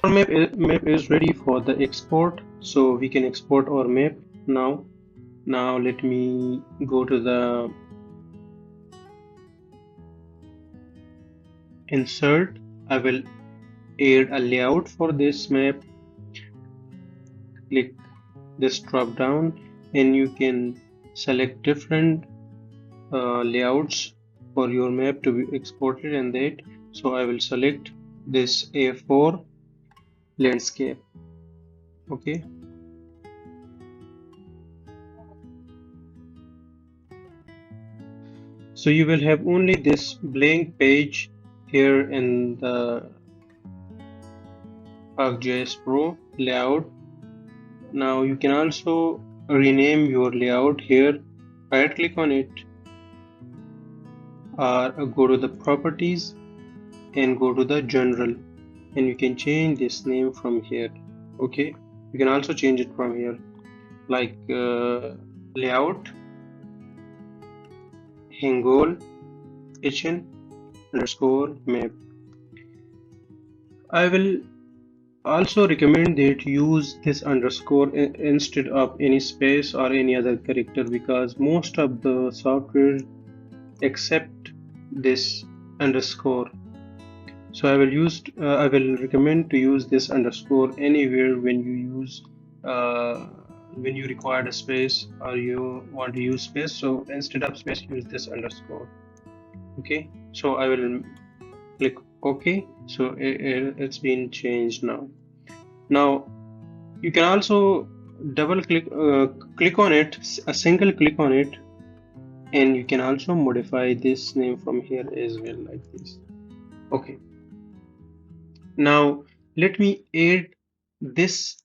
map is ready for the export, so we can export our map now. Now let me go to the insert. I will add a layout for this map. Click this drop down and you can select different layouts for your map to be exported in that. So I will select this A4 landscape. Okay. So you will have only this blank page here in the ArcGIS Pro layout. Now you can also rename your layout here. Right click on it or go to the properties and go to the general, and you can change this name from here. Okay, you can also change it from here like layout Hangul HN underscore map. I will also recommend that you use this underscore instead of any space or any other character, because most of the software accept this underscore. So I will recommend to use this underscore anywhere when you use when you require a space or you want to use space. So instead of space, use this underscore. Okay. So I will click OK. So it's been changed now. Now you can also double click on it, a single click on it, and you can also modify this name from here as well, like this. Okay. Now let me add this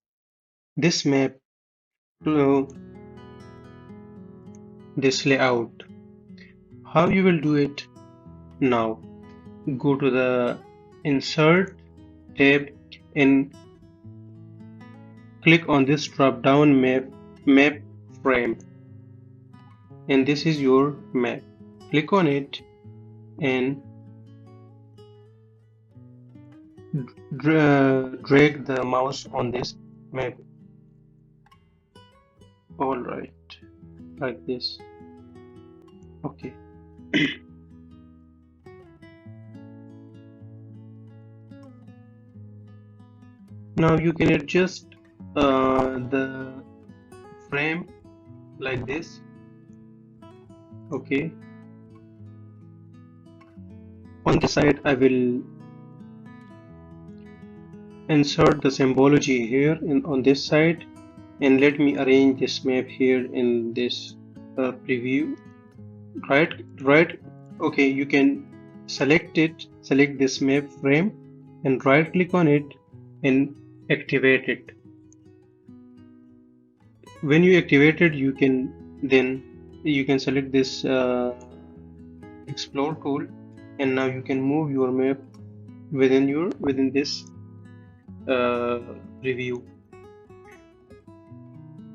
map to this layout. How you will do it? Now go to the insert tab and click on this drop down map frame, and this is your map. Click on it and drag the mouse on this map. All right, like this. Okay. Now you can adjust the frame like this. Okay. On this side, I will insert the symbology here on this side, and let me arrange this map here in this preview. Right. Okay, you can select this map frame, and right click on it and activate it. When you activate it, you can select this explore tool, and now you can move your map within this review.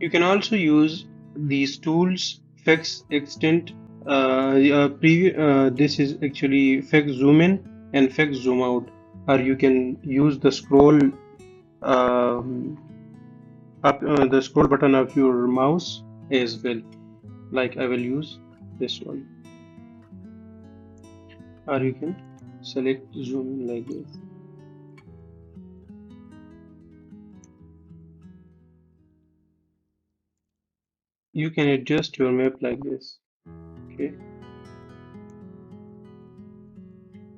You can also use these tools, fix extent. This is actually fix zoom in and fix zoom out, or you can use the scroll the scroll button of your mouse as well. Like I will use this one, or you can select zoom in like this. You can adjust your map like this. Okay.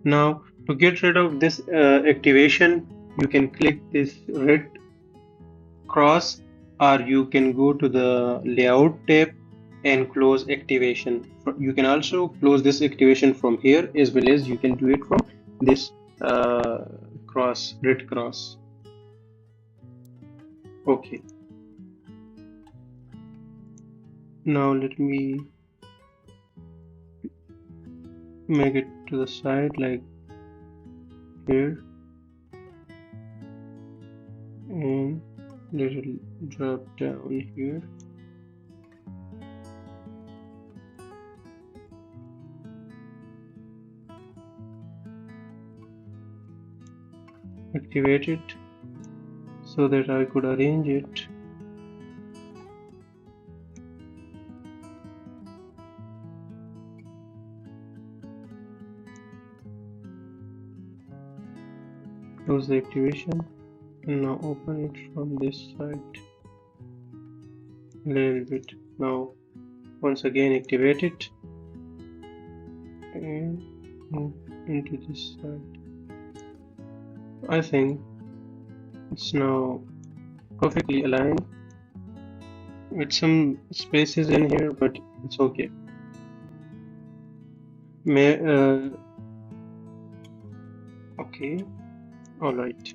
Now to get rid of this activation, you can click this red cross, or you can go to the layout tab and close activation. You can also close this activation from here, as well as you can do it from this red cross. Okay. Now let me make it to the side like here, and let it drop down here. Activate it. so that I could arrange it. Close the activation and now open it from this side a little bit. Now once again activate it and move into this side. I think it's now perfectly aligned with some spaces in here, but it's okay. Okay, all right.